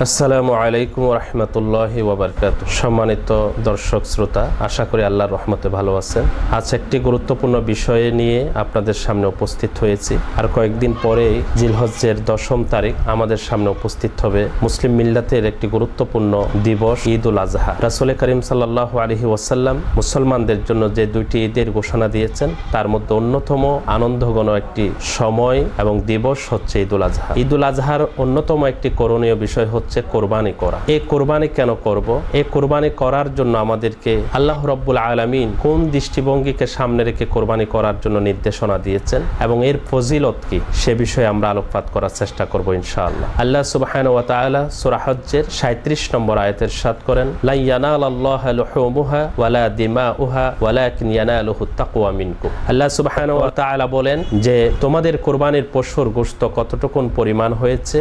আসসালামু আলাইকুম রহমতুল্লাহি ওয়া বারাকাতুহু। সম্মানিত দর্শক শ্রোতা, আশা করি আল্লাহর রহমতে ভালো আছেন। আজ একটি গুরুত্বপূর্ণ বিষয় নিয়ে আপনাদের সামনে উপস্থিত হয়েছি। আর কয়েকদিন পরেই জিলহজ্জের 10ম তারিখ আমাদের সামনে উপস্থিত হবে মুসলিম মিল্লাতের একটি গুরুত্বপূর্ণ দিবস ঈদুল আজহা। রাসূল করিম সাল্লাল্লাহু আলাইহি ওয়াসাল্লাম মুসলমানদের জন্য যে দুইটি ঈদের ঘোষণা দিয়েছেন তার মধ্যে অন্যতম আনন্দঘন একটি সময় এবং দিবস হচ্ছে ঈদুল আজহা। ঈদুল আজহার অন্যতম একটি করণীয় বিষয় হচ্ছে কোরবানি করা। এই কোরবানি কেন করব? এই কোরবানি করার জন্য আমাদেরকে আল্লাহ রাব্বুল আলামিন কোন দৃষ্টিভঙ্গিকে সামনে রেখে কোরবানি করার জন্য নির্দেশনা দিয়েছেন এবং এর ফজিলত কি সে বিষয়ে আমরা আলোকপাত করার চেষ্টা করব ইনশাআল্লাহ। আল্লাহ সুবহানাহু ওয়া তাআলা সূরা হজ্জের 37 নম্বর আয়াতে ইরশাদ করেন, লা ইয়ানালাল্লাহু লুহুমুহা ওয়ালা দিমাউহা ওয়ালাকিন ইয়ানালুহুত তাকওয়া মিনকুম। আল্লাহ সুবহানাহু ওয়া তাআলা বলেন যে তোমাদের কোরবানির পশুর গোশত কতটুকুন পরিমাণ হয়েছে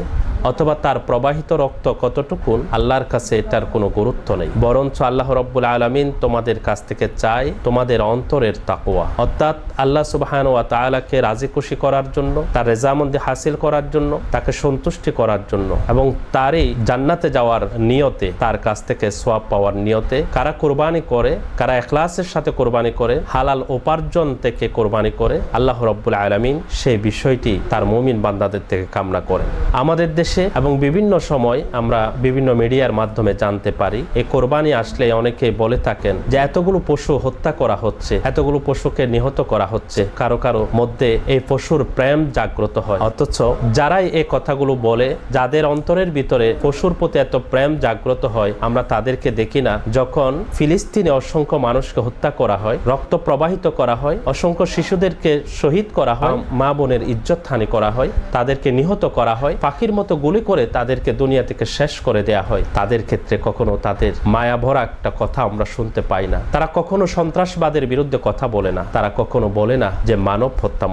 অথবা তার প্রবাহিত রক্ত কতটুকুন, আল্লাহর কাছে এটার কোনো গুরুত্ব নেই, বরঞ্চ আল্লাহ রাব্বুল আলামিন তোমাদের কাছ থেকে চায় তোমাদের অন্তরের তাকওয়া, অর্থাৎ আল্লাহ সুবহানাহু ওয়া তাআলাকে রাজি খুশি করার জন্য, তার রেজামন্দি হাসিল করার জন্য, তাকে সন্তুষ্টি করার জন্য এবং তারই জান্নাতে যাওয়ার নিয়তে, তার কাছ থেকে সওয়াব পাওয়ার নিয়তে কারা কোরবানি করে, কারা ইখলাসের সাথে কোরবানি করে, হালাল উপার্জন থেকে কোরবানি করে, আল্লাহ রাব্বুল আলামিন সেই বিষয়টি তার মুমিন বান্দাদের থেকে কামনা করেন। আমাদের দেশে এবং বিভিন্ন সময় আমরা বিভিন্ন মিডিয়ার মাধ্যমে জানতে পারি এই কোরবানি আসলে অনেকে বলে থাকেন যে এতগুলো পশু হত্যা করা হচ্ছে, এতগুলো পশুকে নিহত করা হচ্ছে, কারো কারো মধ্যে এই পশুর প্রেম জাগ্রত হয়। অথচ যারাই এই কথাগুলো বলে, যাদের অন্তরের ভিতরে পশুর প্রতি এত প্রেম জাগ্রত হয়, আমরা তাদেরকে দেখি না যখন ফিলিস্তিনে অসংখ্য মানুষকে হত্যা করা হয়, রক্ত প্রবাহিত করা হয়, অসংখ্য শিশুদেরকে শহীদ করা হয়, মা বোনের ইজ্জত হানি করা হয়, তাদেরকে নিহত করা হয়, পাখির মতো গুলি করে তাদেরকে দুনিয়া থেকে শেষ করে দেয়া হয়, তাদের ক্ষেত্রে কখনো তাদের মায়া ভরা একটা কথা আমরা শুনতে পাই না। তারা কখনো সন্ত্রাসবাদের বিরুদ্ধে কথা বলে না, তারা কখনো বলে না যে মানব হত্যা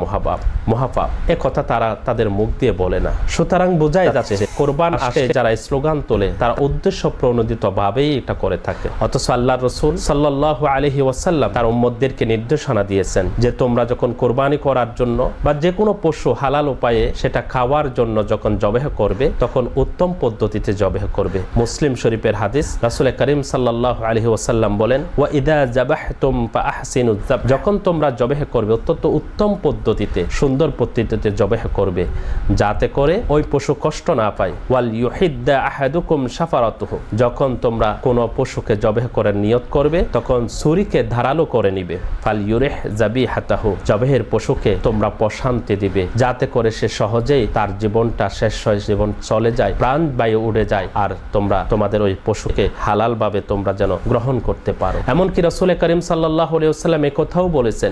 মহাপাপ, এ কথা তারা তাদের মুখ দিয়ে বলে না। সুতরাং বোঝাই যাচ্ছে যে কোরবান আসে যারা স্লোগান তোলে তারা উদ্দেশ্য প্রণোদিত ভাবেই এটা করে থাকে। অথচ আল্লাহর রাসূল সাল্লাল্লাহু আলাইহি ওয়াসাল্লাম তার উম্মতদেরকে নির্দেশনা দিয়েছেন যে তোমরা যখন কোরবানি করার জন্য বা যে কোনো পশু হালাল উপায়ে সেটা খাওয়ার জন্য যখন জবেহ করবে তখন উত্তম পদ্ধতিতে জবেহ করবে। মুসলিম শরীফের হাদিস, রাসূল করিম সাল্লাল্লাহু আলাইহি ওয়াসাল্লাম বলেন, ওয়া ইদা যাবাহতুম ফাআহসিনুয যাব, যখন তোমরা জবেহ করবে অত্যন্ত উত্তম পদ্ধতিতে, সুন্দর পদ্ধতিতে জবেহ করবে যাতে করে ওই পশু কষ্ট না পায়। ওয়াল ইউহিদ্দা আহাদুকুম শাফারাতুহু, যখন তোমরা কোনো পশুকে জবেহ করার নিয়ত করবে তখন ছুরিকে ধারালো করে নিবে। ফাল ইউরিহ যাবিহাতাহু, জবেহের পশুকে তোমরা প্রশান্তি দিবে যাতে করে সে সহজেই তার জীবনটা শেষ হয়, জীবন চলে যায়, প্রাণ বায়ু উড়ে যায়, আর তোমরা তোমাদের ওই পশুকে হালাল ভাবে তোমরা যেন গ্রহণ করতে পারো। এমনকি রাসূল করিম সাল্লাল্লাহু আলাইহি ওয়াসাল্লাম এই কথাও বলেছেন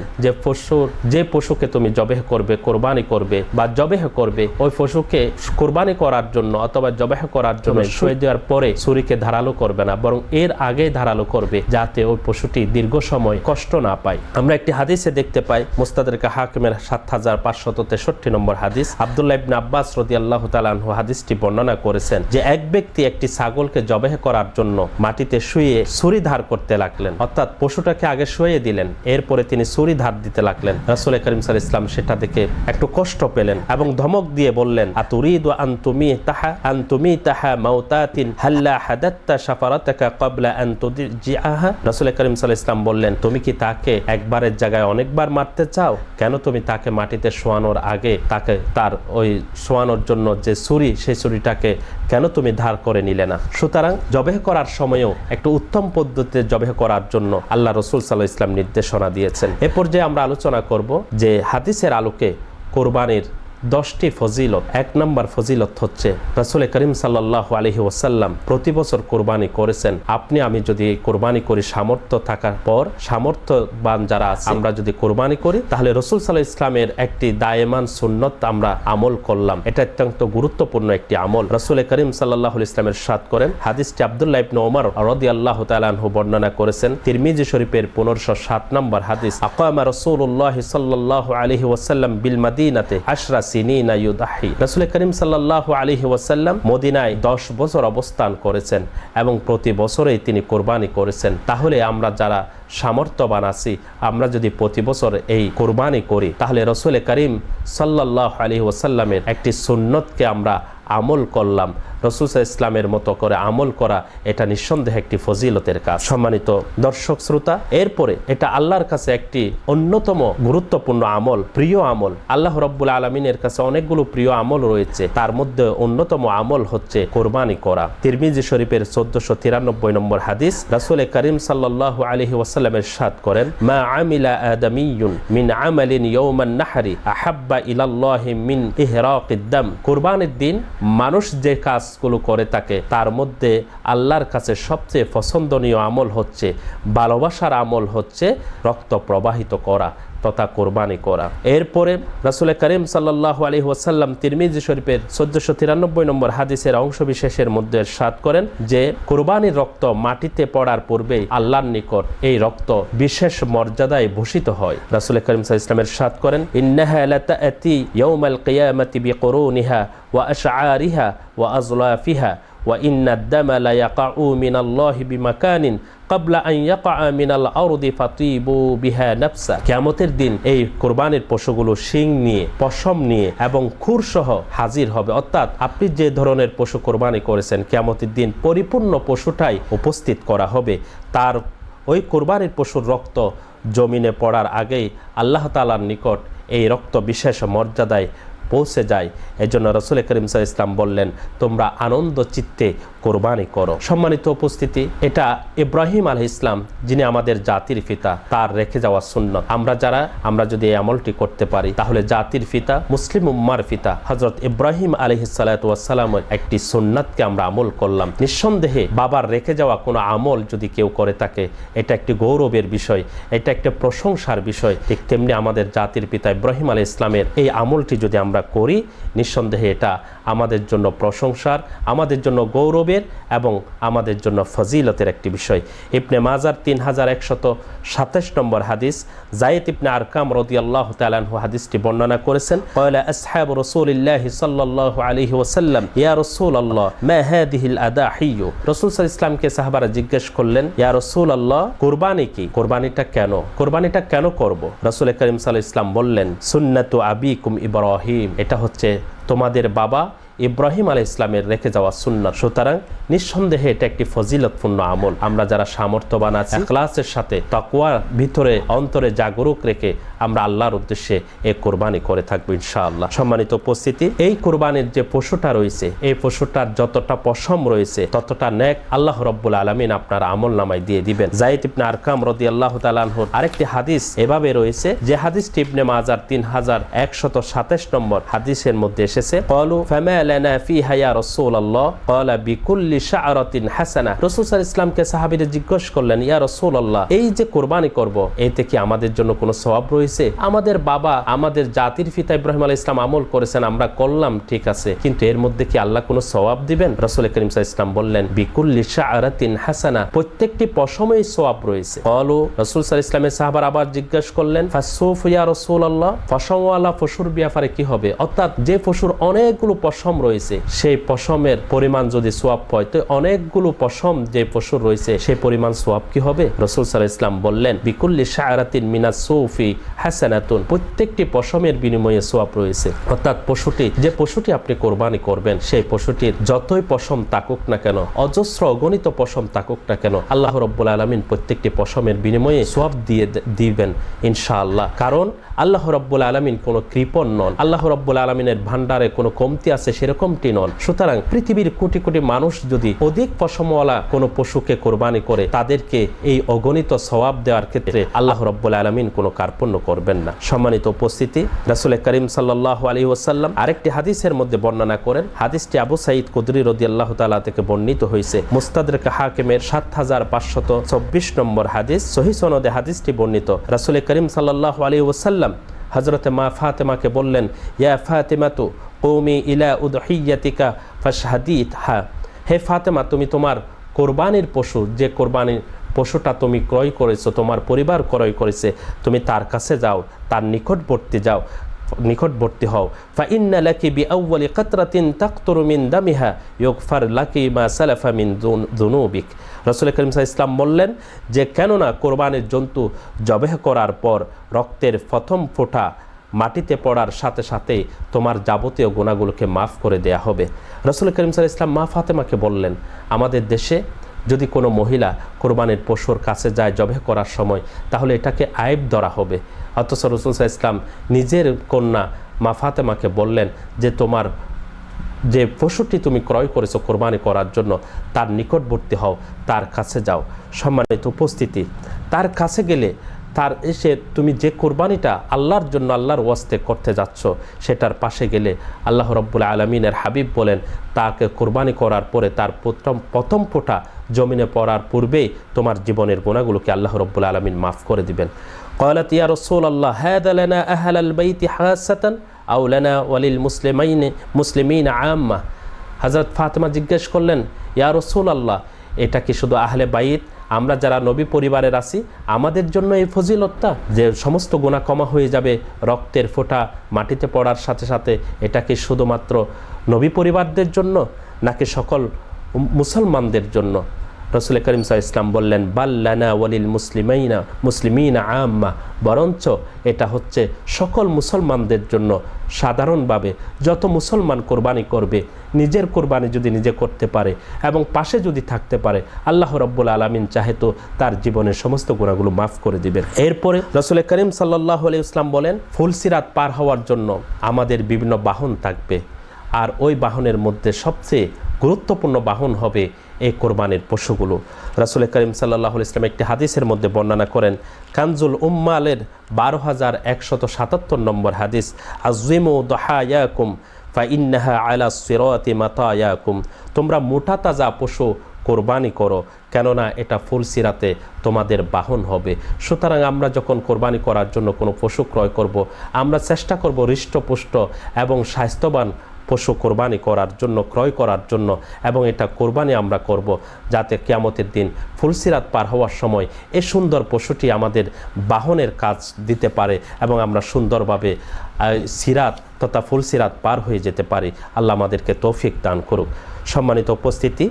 যে পশুকে তুমি জবেহ করবে, কোরবানি করবে বা জবেহ করবে, ওই পশুকে কোরবানি করার জন্য অথবা জবেহ করার জন্য শুয়ে দেওয়ার পরে ছুরিকে ধারালো করবে না, বরং এর আগেই ধারালো করবে যাতে ওই পশুটি দীর্ঘ সময় কষ্ট না পায়। আমরা একটি হাদিসে দেখতে পাই, মুস্তাদরাক হাকিমের 7563 নম্বর হাদিস, আব্দুল্লাহ ইবনে আব্বাস রাদিয়াল্লাহু তাআলা আনহু হাদিসটি বর্ণনা করেছেন যে এক ব্যক্তি একটি ছাগলকে জবেহ করার জন্য মাটিতে শুয়ে ছুরি ধার করতে লাগলেন, অর্থাৎ পশুটাকে আগে শুয়ে দিলেন, এরপরে তিনি ছুরি ধার দিতে লাগলেন। রাসূল করিম সাল্লাল্লাহু আলাইহি ওয়াসাল্লাম সেটা দেখে একটু কষ্ট পেলেন এবং ধমক দিয়ে বললেন, আতুরিদু আন তুমিতাহা মাউতাতিন হাল্লা হাদাত্তা শাফারাতাকা ক্বাবলা আন তুরজিআহা। রাসূল করিম সাল্লাল্লাহু আলাইহি ওয়াসাল্লাম বললেন, তুমি কি তাকে একবারের জায়গায় অনেকবার মারতে চাও? কেন তুমি তাকে মাটিতে শোয়ানোর আগে তাকে তার ওই শোয়ানোর জন্য যে ছুরি, সেই ছুরিটাকে কেন তুমি ধার করে নিলে না? সুতরাং জবেহ করার সময়ও একটু উত্তম পদ্ধতিতে জবেহ করার জন্য আল্লাহ রাসূল সাল্লাল্লাহু আলাইহি ওয়াসাল্লাম নির্দেশনা দিয়েছেন। এ পর্যায়ে আমরা আলোচনা করব যে হাদিসের আলোকে কোরবানির 10টি ফজিলত। 1 নম্বর ফজিলত হচ্ছে রাসূল করিম সাল্লাল্লাহু আলাইহি ওয়াসাল্লাম প্রতি বছর কোরবানি করেছেন। আপনি আমি যদি কোরবানি করি, সামর্থ্য থাকার পর, সামর্থ্যবান যারা আছে আমরা যদি কোরবানি করি, তাহলে রাসূল সাল্লাল্লাহু আলাইহি ইসলামের একটি দায়মান সুন্নত আমরা আমল করলাম। এটা অত্যন্ত গুরুত্বপূর্ণ একটি আমল। রাসূল করিম সাল্লাল্লাহু আলাইহি ইসলামের সাদ করেন, হাদিসটি আব্দুল্লাহ ইবনে ওমর রাদিয়াল্লাহু তাআলা আনহু বর্ণনা করেছেন, তিরমিজি শরীফের 1507 নম্বর হাদিস, আকামা রাসূলুল্লাহ সাল্লাল্লাহু আলাইহি ওয়াসাল্লাম বিল মাদিনাতে 10 সিনিনা ইউদাহি। রাসূল করিম সাল্লাল্লাহু আলাইহি ওয়াসাল্লাম মদিনায় 10 বছর অবস্থান করেছেন এবং প্রতি বছরেই তিনি কোরবানি করেছেন। তাহলে আমরা যারা সামর্থ্যবান আছি, আমরা যদি প্রতি বছর এই কোরবানি করি, তাহলে রাসূল করিম সাল্লাল্লাহু আলাইহি ওয়াসাল্লামের একটি সুন্নতকে আমরা আমল করলাম। রাসূল সাল্লাল্লাহু আলাইহি ওয়াসাল্লামের মতো করে আমল করা এটা নিঃসন্দেহে একটি ফজিলতের কাজ। সম্মানিত দর্শক শ্রোতা, এরপরে এটা আল্লাহর কাছে একটি অন্যতম গুরুত্বপূর্ণ আমল, প্রিয় আমল। আল্লাহ রাব্বুল আলামিনের কাছে অনেকগুলো প্রিয় আমল রয়েছে, তার মধ্যে অন্যতম আমল হচ্ছে কোরবানি করা। তিরমিজি শরীফের 1493 নম্বর হাদিস, রাসূল করিম সাল্লাল্লাহু আলাইহি ওয়াসাল্লাম ইরশাদ করেন, মা আমিলা আদামিয়ুন মিন আমালিন ইয়াওমান নাহরি আহাব্বা ইলাল্লাহি মিন ইহরাকিদ দাম। কোরবানির দিন মানুষ যে কাজগুলো করে থাকে তার মধ্যে আল্লাহর কাছে সবচেয়ে পছন্দনীয় আমল হচ্ছে, ভালোবাসার আমল হচ্ছে রক্ত প্রবাহিত করা তথা কোরবানি করা। এরপরে রাসূল করিম সাল্লাল্লাহু আলাইহি ওয়াসাল্লাম তিরমিজি শরীফের 1493 নম্বর হাদিসের অংশ বিশেষের মধ্যে ইরশাদ করেন যে কোরবানির রক্ত মাটিতে পড়ার পূর্বেই আল্লাহর নিকট এই রক্ত বিশেষ মর্যাদায় ভূষিত হয়। রাসূল করিম সাল্লাল্লাহু আলাইহি ওয়াসাল্লাম ইরশাদ করেন, ইন্নাহা লাতাতি ইয়াউমাল কিয়ামাতি বিকুরুনিহা ওয়া আশআরিহা ওয়া আযলাফিহা ওয়া ইন্নাদ দামা লা ইয়াকাউ মিনাল্লাহি বিমাকানিন ক্বাবলা আন ইয়াকা মিনাল আরদি ফাতিবু বিহা নাফসা। কিয়ামতের দিন এই কোরবানির পশুগুলো শিং নিয়ে, পশম নিয়ে এবং খুর সহ হাজির হবে। অর্থাৎ আপনি যে ধরনের পশু কোরবানি করেছেন, কিয়ামতের দিন পরিপূর্ণ পশুটাই উপস্থিত করা হবে। তার ওই কোরবানির পশুর রক্ত জমিনে পড়ার আগেই আল্লাহ তাআলার নিকট এই রক্ত বিশেষ মর্যাদায় পৌঁছে যায়। এজন্য রাসূল করিম সাল্লাল্লাহু আলাইহি ওয়াসাল্লাম বললেন, তোমরা আনন্দ চিত্তে কোরবানি করো। সম্মানিত উপস্থিতি, এটা ইব্রাহিম আলাইহিস সালাম যিনি আমাদের জাতির পিতা, তার রেখে যাওয়া সুন্নাত। আমরা যদি এই আমলটি করতে পারি তাহলে জাতির পিতা, মুসলিম উম্মার পিতা হযরত ইব্রাহিম আলাইহিস সালাতু ওয়াস সালামের একটি সুন্নাতকে আমরা আমল করলাম। নিঃসন্দেহে বাবার রেখে যাওয়া কোনো আমল যদি কেউ করে থাকে এটা একটি গৌরবের বিষয়, এটা একটা প্রশংসার বিষয়। ঠিক তেমনি আমাদের জাতির পিতা ইব্রাহিম আলাইহিস সালামের এই আমলটি যদি আমরা করি, নিঃসন্দেহে এটা আমাদের জন্য প্রশংসার, আমাদের জন্য গৌরবের এবং আমাদের জন্য ফজিলতের একটি বিষয়। ইবনে মাজার 3127 নম্বর হাদিস, যায়েদ ইবনে আরকাম রাদিয়াল্লাহু তাআলা আনহু হাদিসটি বর্ণনা করেছেন। ক্বালা আসহাবু রাসূলিল্লাহি সাল্লাল্লাহু আলাইহি ওয়াসাল্লাম, ইয়া রাসূলুল্লাহ মা হাদিহিল আদাহিয়্যু। রাসূল সাল্লাল্লাহু আলাইহি ওয়াসাল্লামকে সাহাবারা জিজ্ঞেস করলেন, ইয়া রাসূলুল্লাহ, কুরবানি কি? কুরবানিটা কেন করব? রাসূল করিম সাল্লাল্লাহু আলাইহি ওয়াসাল্লাম বললেন, সুন্নাতু আবিকুম ইব্রাহিম, এটা হচ্ছে তোমাদের বাবা ইব্রাহিম আলাইহিস সালামের রেখে যাওয়া সুন্নাত। সুতরাং নিঃসন্দেহে এটা একটি ফজিলতপূর্ণ আমল। আমরা যারা সামর্থ্যবান আছি, ইখলাসের সাথে তাকওয়ার ভিতরে অন্তরে জাগরুক রেখে আমরা আল্লাহর উদ্দেশ্যে এই কোরবানি করে থাকবো ইনশাআল্লাহ। সম্মানিত উপস্থিতি, এই কোরবানির যে পশুটা রয়েছে, এই পশুটার যতটা পশম রয়েছে ততটা নেক আল্লাহ রাব্বুল আলামিন আপনার আমল নামায় দিয়ে দিবেন। যায়েদ ইবনে আরকাম রাদিয়াল্লাহু তাআলা আনহুর আরেকটি হাদিস এভাবে রয়েছে, যে হাদিসটি ইবনে মাজার 3127 নম্বর হাদিসের মধ্যে এসেছে, ক্বালু ফামা লানা ফিহা ইয়া রাসূলুল্লাহ ক্বালা বিকুল্লি শা'রাতিন হাসানা। রাসূল সাল্লাল্লাহু আলাইহি ওয়াসাল্লামকে সাহাবীরা জিজ্ঞাসা করলেন, ইয়া রাসূলুল্লাহ, এই যে কোরবানি করব, এতে কি আমাদের জন্য কোনো সওয়াব রয়েছে? আমাদের বাবা, আমাদের জাতির পিতা ইব্রাহিম আলাইহিস সালাম আমল করেছেন, আমরা করলাম, ঠিক আছে, কিন্তু এর মধ্যে কি আল্লাহ কোনো সওয়াব দিবেন? রাসূল করিম সাল্লাল্লাহু আলাইহি ওয়াসাল্লাম বললেন, বিকুল্লি শা'রাতিন হাসানা, প্রত্যেকটি পশমেই সওয়াব রয়েছে। ক্বালু, রাসূল সাল্লাল্লাহু আলাইহি ওয়াসাল্লামের সাহাবারা আবার জিজ্ঞাসা করলেন, ফাসুফ ইয়া রাসূলুল্লাহ, পশমওয়ালা পশুর ব্যাপারে কি হবে? অর্থাৎ যে পশুর অনেকগুলো পশম রয়েছে, সেই পশমের পরিমাণ যদি সওয়াব হয়, তো অনেকগুলো পশম যে পশুর রয়েছে সেই পরিমাণ সওয়াব কি হবে? রাসূল সাল্লাল্লাহু আলাইহি ওয়াসাল্লাম বললেন, বিকুল্লি শা'রাতিন মিনাস সুফি হাসানাতুন, প্রত্যেকটি পশমের বিনিময়ে সওয়াব রয়েছে। অর্থাৎ যে পশুটি আপনি কোরবানি করবেন, সেই পশুটির যতই পশম থাকুক না কেন, অজস্র অগণিত পশম থাকুক না কেন, আল্লাহ রাব্বুল আলামিন প্রত্যেকটি পশমের বিনিময়ে সওয়াব দিয়ে দিবেন ইনশাআল্লাহ। কারণ আল্লাহ রাব্বুল আলামিন কোনো কৃপণ নন, আল্লাহ রাব্বুল আলামিনের ভান্ডারে কোনো কমতি আছে সেরকমটি নন। সুতরাং পৃথিবীর কোটি কোটি মানুষ যদি অধিক পশমওয়ালা কোনো পশুকে কোরবানি করে, তাদেরকে এই অগণিত সওয়াব দেওয়ার ক্ষেত্রে আল্লাহ রাব্বুল আলামিন কোনো কার্পণ্য করবেন না। সম্মানিত উপস্থিতি, রাসূল করিম সাল্লাল্লাহু আলাইহি ওয়াসাল্লাম আরেকটি হাদিসের মধ্যে বর্ণনা করেন। হাদিসটি আবু সাঈদ খুদরি রাদিয়াল্লাহু তাআলা থেকে বর্ণিত হয়েছে। মুস্তাদরাক হাকিমের 7524 নম্বর হাদিস, সহিহ সনদে হাদিসটি বর্ণিত। রাসূল করিম সাল্লাল্লাহু আলাইহি ওয়াসাল্লাম হযরতে মা ফাতেমাকে বললেন, ইয়া ফাতেমাতু কুমি ইলা উদহিয়াতিকা ফাশহাদিতহা, হে ফাতেমা, তুমি তোমার কোরবানির পশু, যে কোরবানির পশুটা তুমি ক্রয় করেছো, তোমার পরিবার ক্রয় করেছে, তুমি তার কাছে যাও, তার নিকটবর্তী হও। ফাইন্না লাকি বিআউয়ালি কাতরাতিন তাকতুরু মিন দামিহা ইগফার লাকি মা সালাফা মিন যুনুবিক। রাসূল করিম সাল্লাল্লাহু আলাইহি ওয়াসাল্লাম বললেন যে, কেননা কোরবানির জন্তু জবেহ করার পর রক্তের প্রথম ফোঁটা মাটিতে পড়ার সাথে সাথেই তোমার যাবতীয় গুনাহগুলোকে মাফ করে দেয়া হবে। রাসূল করিম সাল্লাল্লাহু আলাইহি ওয়াসাল্লাম মা ফাতেমাকে বললেন, আমাদের দেশে যদি কোনো মহিলা কোরবানির পশুর কাছে যায় জবাই করার সময়, তাহলে এটাকে আইব ধরা হবে। অথচ রাসূল সাল্লাল্লাহু আলাইহি ওয়াসাল্লাম নিজের কন্যা মা ফাতেমাকে বললেন যে তোমার যে পশুটি তুমি ক্রয় করেছো কোরবানি করার জন্য, তার নিকটবর্তী হও, তার কাছে যাও। সম্মানিত উপস্থিতি, তার কাছে গেলে তার এসে তুমি যে কোরবানিটা আল্লাহর জন্য আল্লাহর ওয়াস্তে করতে যাচ্ছ, সেটার পাশে গেলে আল্লাহ রাব্বুল আলামিনের হাবিব বলেন, তাকে কোরবানি করার পরে তার প্রথম ফোঁটা জমিনে পড়ার পূর্বেই তোমার জীবনের গুনাহগুলোকে আল্লাহ রাব্বুল আলামিন মাফ করে দিবেন। ক্বালাত ইয়া রাসূলুল্লাহ হাদা লানা আহলাল বাইতি হাসাতান আও লানা ওয়ালিল মুসলিমিন আম্মা। হযরত ফাতেমা জিজ্ঞেস করলেন, ইয়া রাসূলুল্লাহ, এটা কি শুধু আহলে বাইত, আমরা যারা নবী পরিবারের আছি আমাদের জন্য এই ফজিলতটা যে সমস্ত গুনাহ ক্ষমা হয়ে যাবে রক্তের ফোঁটা মাটিতে পড়ার সাথে সাথে, এটা কি শুধুমাত্র নবী পরিবারদের জন্য নাকি সকল মুসলমানদের জন্য? রাসূল করিম সাল্লাল্লাহু আলাইহি ওয়াসাল্লাম বললেন, বাল্লানা ওয়ালিল মুসলিমিনা আম্মা, বরঞ্চ এটা হচ্ছে সকল মুসলমানদের জন্য সাধারণভাবে। যত মুসলমান কোরবানি করবে, নিজের কোরবানি যদি নিজে করতে পারে এবং পাশে যদি থাকতে পারে, আল্লাহ রাব্বুল আলামিন চাহে তো তার জীবনের সমস্ত গুনাহগুলো মাফ করে দিবেন। এরপরে রাসূল করিম সাল্লাল্লাহু আলাইহি ওয়াসাল্লাম বলেন, ফুলসিরাত পার হওয়ার জন্য আমাদের বিভিন্ন বাহন থাকবে, আর ওই বাহনের মধ্যে সবচেয়ে গুরুত্বপূর্ণ বাহন হবে এই কোরবানির পশুগুলো। রাসূল করিম সাল্লাল্লাহু আলাইহি ওয়াসাল্লাম একটি হাদিসের মধ্যে বর্ণনা করেন, কানজুল উম্মালের ১২,১৭৭ নম্বর হাদিস, আযিমু দুহায়াকুম ফাইন্নাহা আলা সিরাতি মাতায়াকুম, তোমরা মোটা তাজা পশু কোরবানি করো, কেননা এটা ফুলসিরাতে তোমাদের বাহন হবে। সুতরাং আমরা যখন কোরবানি করার জন্য কোনো পশু ক্রয় করব, আমরা চেষ্টা করব হৃষ্টপুষ্ট এবং স্বাস্থ্যবান পশু কোরবানি করার জন্য, ক্রয় করার জন্য, এবং এটা কোরবানি আমরা করব যাতে কিয়ামতের দিন ফুলসিরাত পার হওয়ার সময় এই সুন্দর পশুটি আমাদের বাহনের কাজ দিতে পারে এবং আমরা সুন্দরভাবে সিরাত তথা ফুলসিরাত পার হয়ে যেতে পারি। আল্লাহ আমাদেরকে তৌফিক দান করুক। সম্মানিত উপস্থিতি,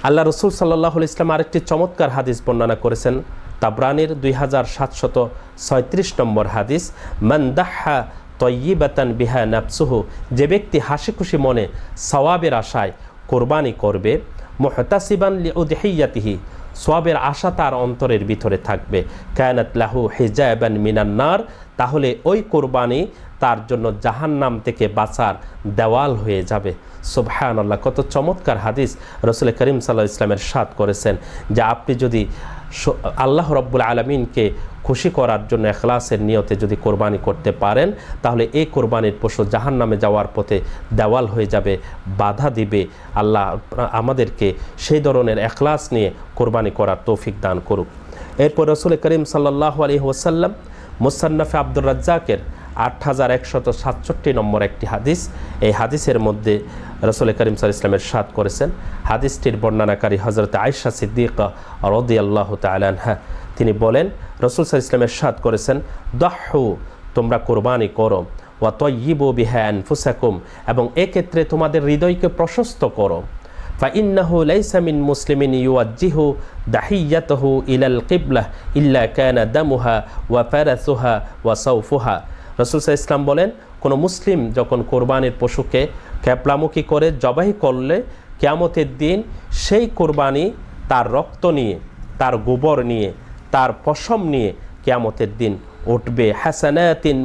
আল্লাহ রসুল সাল্লাল্লাহু আলাইহি ওয়াসাল্লাম আরেকটি চমৎকার হাদিস বর্ণনা করেছেন, তাবরানির ২৭৩৬ নম্বর হাদিস, মান দাহা তয়্যিবাতান বিহা নাফসুহু, যে ব্যক্তি হাসি খুশি মনে সওয়াবের আশায় কোরবানি করবে, মুহতাসিবান লিউদহিয়াতিহি, সওয়াবের আশা তার অন্তরের ভিতরে থাকবে, কায়ানাত লাহু হিজাবান মিনান নার, তাহলে ওই কোরবানি তার জন্য জাহান্নাম থেকে বাঁচার দেওয়াল হয়ে যাবে। সুবহানাল্লাহ, কত চমৎকার হাদিস রাসূল করিম সাল্লাল্লাহু আলাইহি ওয়াসাল্লাম ইরশাদ করেছেন যে আপনি যদি আল্লাহ রাব্বুল আলামিনকে খুশি করার জন্য ইখলাসের নিয়তে যদি কোরবানি করতে পারেন, তাহলে এই কোরবানির পশু জাহান্নামে যাওয়ার পথে দেওয়াল হয়ে যাবে, বাধা দিবে। আল্লাহ আমাদেরকে সেই ধরনের ইখলাস নিয়ে কোরবানি করার তৌফিক দান করুক। এরপর রাসূল করিম সাল্লাল্লাহু আলাইহি ওয়াসাল্লাম মুসান্নাফে আব্দুর রাজ্জাকের ৮১৬৭ নম্বর একটি হাদিস, এই হাদিসের মধ্যে রাসূল করিম সাল্লাল্লাহু আলাইহি ওয়াসাল্লাম ইরশাদ করেছেন, হাদিসটির বর্ণনাকারী হযরত আয়েশা সিদ্দিকা রাদিয়াল্লাহু তাআলা আনহা, তিনি বলেন রাসূল সাল্লাল্লাহু আলাইহি ওয়াসাল্লাম ইরশাদ করেছেন, দাহু, তোমরা কোরবানি করো, ওয়া তায়্যিবু বিহা আনফুসাকুম, এবং এক্ষেত্রে তোমাদের হৃদয়কে প্রশস্ত করো, ফাইন্নাহু লাইসা মিন মুসলিমিন ইউওয়াজ্জিহু দাহিয়াতাহু ইলাল কিবলাহ ইল্লা কানা দামুহা ওয়া ফারাসুহা ওয়া সাউফুহা। রাসূল সাল্লাল্লাহু আলাইহি ওয়াসাল্লাম বলেন, কোনো মুসলিম যখন কোরবানির পশুকে ক্যাবলামুখী করে জবাই করলে কিয়ামতের দিন সেই কোরবানি তার রক্ত নিয়ে, তার গোবর নিয়ে, তার পশম নিয়ে কিয়ামতের দিন উঠবে, হাসানাতিন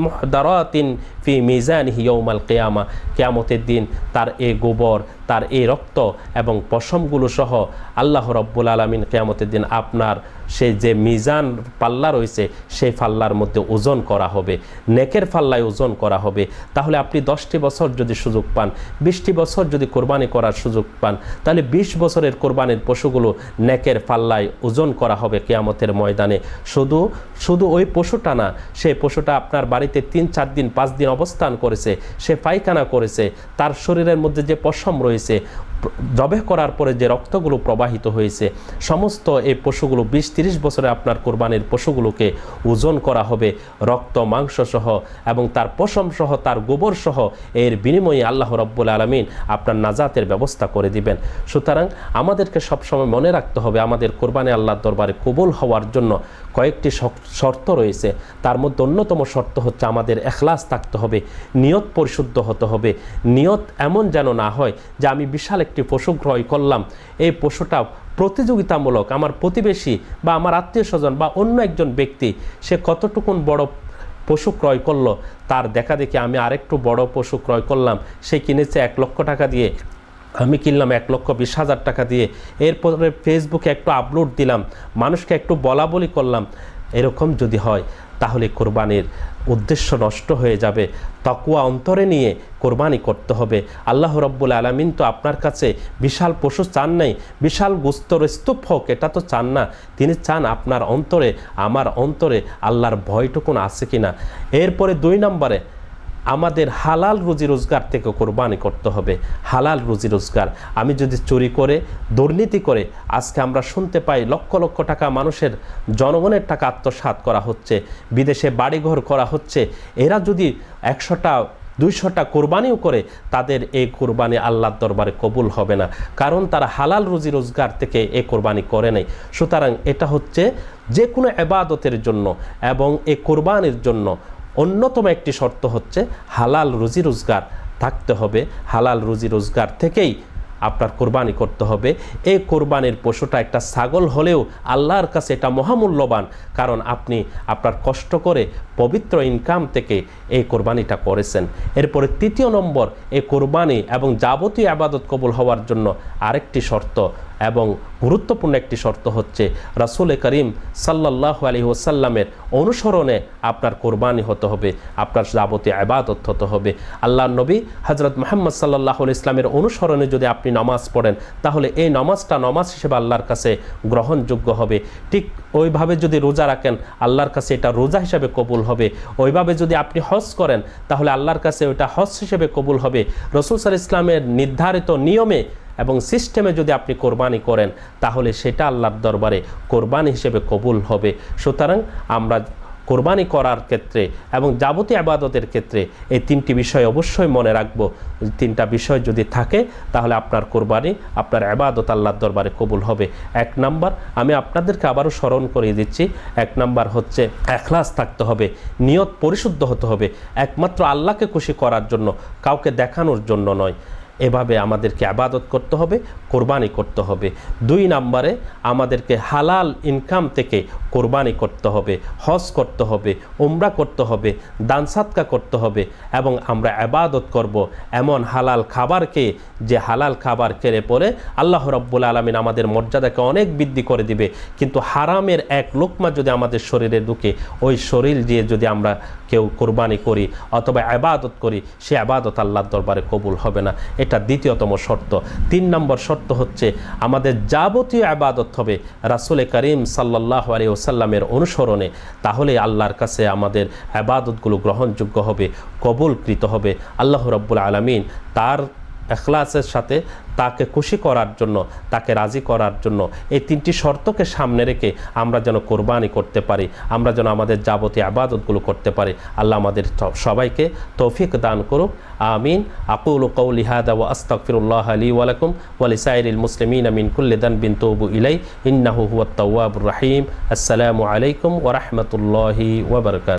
মুহদারাতিন ফি মিজানিহি ইয়াউমাল কিয়ামা, কিয়ামতের দিন তার এই গোবর, তার এই রক্ত এবং পশমগুলো সহ আল্লাহ রাব্বুল আলামিন কিয়ামতের দিন আপনার সেই যে মিজান পাল্লা রয়েছে সেই পাল্লার মধ্যে ওজন করা হবে, নেকের পাল্লায় ওজন করা হবে। তাহলে আপনি 10টি বছর যদি সুযোগ পান, 20টি বছর যদি কোরবানি করার সুযোগ পান, তাহলে 20 বছরের কোরবানির পশুগুলো নেকের পাল্লায় ওজন করা হবে কিয়ামতের ময়দানে। শুধু ওই পশুটা না, সেই পশুটা আপনার বাড়িতে 3-4 দিন 5 দিন অবস্থান করেছে, সে পায়খানা করেছে, তার শরীরের মধ্যে যে পশম রয়েছে জবাই করার পরে যে রক্তগুলো প্রবাহিত হয়েছে, সমস্ত এই পশুগুলো 20-30 বছরে আপনার কোরবানির পশুগুলোকে ওজন করা হবে রক্ত মাংস সহ এবং তার পশম সহ তার গোবর সহ। এর বিনিময়ে আল্লাহ রাব্বুল আলামিন আপনার নাজাতের ব্যবস্থা করে দিবেন। সুতরাং আমাদেরকে সবসময় মনে রাখতে হবে আমাদের কোরবানি আল্লাহর দরবারে কবুল হওয়ার জন্য কয়েকটি শর্ত রয়েছে। তার মধ্যে অন্যতম শর্ত হচ্ছে আমাদের এখলাস থাকতে হবে, নিয়ত পরিশুদ্ধ হতে হবে। নিয়ত এমন যেন না হয় যে আমি বিশাল একটি পশু ক্রয় করলাম, এই পশুটা প্রতিযোগিতামূলক, আমার প্রতিবেশী বা আমার আত্মীয় স্বজন বা অন্য একজন ব্যক্তি সে কতটুকুন বড় পশু ক্রয় করলো, তার দেখা দেখি আমি আরেকটু বড় পশু ক্রয় করলাম, সে কিনেছে 1 লক্ষ টাকা দিয়ে, আমি কিনলাম 1,20,000 টাকা দিয়ে, এরপরে ফেসবুকে একটু আপলোড দিলাম, মানুষকে একটু বলা বলি করলাম। এরকম যদি হয় তাহলে কোরবানির উদ্দেশ্য নষ্ট হয়ে যাবে। তাকওয়া অন্তরে নিয়ে কোরবানি করতে হবে। আল্লাহ রাব্বুল আলামিন তো আপনার কাছে বিশাল পশু চান নাই, বিশাল গোস্তর স্তূপ হোক এটা তো চান না। তিনি চান আপনার অন্তরে, আমার অন্তরে আল্লাহর ভয়টুকুন আছে কিনা। এরপরে 2 নম্বরে আমাদের হালাল রুজি রোজগার থেকে কোরবানি করতে হবে। হালাল রুজি রোজগার, আমি যদি চুরি করে দুর্নীতি করে, আজকে আমরা শুনতে পাই লক্ষ লক্ষ টাকা মানুষের জনগণের টাকা আত্মসাৎ করা হচ্ছে, বিদেশে বাড়িঘর করা হচ্ছে, এরা যদি 100টা 200টা কোরবানিও করে, তাদের এই কোরবানি আল্লাহর দরবারে কবুল হবে না, কারণ তারা হালাল রুজি রোজগার থেকে এই কোরবানি করে নাই। সুতরাং এটা হচ্ছে যে কোনো ইবাদতের জন্য এবং এই কোরবানির জন্য অন্যতম একটি শর্ত হচ্ছে হালাল রুজি রোজগার থাকতে হবে। হালাল রুজি রোজগার থেকেই আপনার কোরবানি করতে হবে। এই কোরবানির পশুটা একটা ছাগল হলেও আল্লাহর কাছে এটা মহামূল্যবান, কারণ আপনি আপনার কষ্ট করে পবিত্র ইনকাম থেকে এই কোরবানিটা করেছেন। এরপরে 3 নম্বর, এই কোরবানি এবং যাবতীয় ইবাদত কবুল হওয়ার জন্য আরেকটি শর্ত এবং গুরুত্বপূর্ণ একটি শর্ত হচ্ছে রাসূল করিম সাল্লাল্লাহু আলাইহি ওয়াসাল্লামের অনুসরণে আপনার কোরবানি হতে হবে, আপনার যাবতীয় ইবাদত হতে হবে। আল্লাহর নবী হযরত মুহাম্মদ সাল্লাল্লাহু আলাইহি ইসলামের অনুসরণে যদি আপনি নামাজ পড়েন, তাহলে এই নামাজটা নামাজ হিসেবে আল্লাহর কাছে গ্রহণযোগ্য হবে। ঠিক ওইভাবে যদি রোজা রাখেন, আল্লাহর কাছে এটা রোজা হিসেবে কবুল হবে। ওইভাবে যদি আপনি হজ করেন, তাহলে আল্লাহর কাছে ওইটা হজ হিসেবে কবুল হবে। রাসূল সাল্লাল্লাহু আলাইহি ইসলামের নির্ধারিত নিয়মে এবং সিস্টেমে যদি আপনি কোরবানি করেন, তাহলে সেটা আল্লাহর দরবারে কোরবানি হিসেবে কবুল হবে। সুতরাং আমরা কোরবানি করার ক্ষেত্রে এবং যাবতীয় ইবাদতের ক্ষেত্রে এই 3টি বিষয় অবশ্যই মনে রাখবো। 3টা বিষয় যদি থাকে, তাহলে আপনার কোরবানি, আপনার ইবাদত আল্লাহর দরবারে কবুল হবে। 1 নাম্বার, আমি আপনাদেরকে আবারও স্মরণ করিয়ে দিচ্ছি, 1 নাম্বার হচ্ছে ইখলাস থাকতে হবে, নিয়ত পরিশুদ্ধ হতে হবে, একমাত্র আল্লাহকে খুশি করার জন্য, কাউকে দেখানোর জন্য নয়। এভাবে আমাদেরকে ইবাদত করতে হবে, কোরবানি করতে হবে। 2 নম্বরে আমাদেরকে হালাল ইনকাম থেকে কোরবানি করতে হবে, হজ করতে হবে, উমরা করতে হবে, দান সাদকা করতে হবে এবং আমরা ইবাদত করব এমন হালাল খাবারকে, যে হালাল খাবার খেলে পরে আল্লাহ রাব্বুল আলামিন আমাদের মর্যাদাকে অনেক বৃদ্ধি করে দিবে। কিন্তু হারামের 1 লোকমা যদি আমাদের শরীরে ঢুকে, ওই শরীর দিয়ে যদি আমরা কেউ কোরবানি করি অথবা ইবাদত করি, সে ইবাদত আল্লাহর দরবারে কবুল হবে না। এটা দ্বিতীয়তম শর্ত। 3 নম্বর শর্ত হচ্ছে আমাদের যাবতীয় ইবাদত হবে রাসূল করিম সাল্লাল্লাহু আলাইহি ওয়াসাল্লামের অনুসরণে, তাহলে আল্লাহর কাছে আমাদের ইবাদতগুলো গ্রহণযোগ্য হবে, কবুলকৃত হবে। আল্লাহ রাব্বুল আলামিন তার ইখলাসের সাথে তাকে খুশি করার জন্য, তাকে রাজি করার জন্য এই 3টি শর্তকে সামনে রেখে আমরা যেন কোরবানি করতে পারি, আমরা যেন আমাদের যাবতীয় ইবাদতগুলো করতে পারি। আল্লাহ আমাদের সবাইকে তৌফিক দান করুক। আমিন। আকুলু কওলি হাদা ওয়া আস্তাগফিরুল্লাহ লি ওয়া লাকুম ওয়া লিসাইরিল মুসলিমিনা মিন কুল্লি যানবিন তুবু ইলাই ইন্নাহু হুয়াত তাওয়াবুর রহিম। আসসালামু আলাইকুম ওয়া রাহমাতুল্লাহি ওয়া বারাকাতুহু।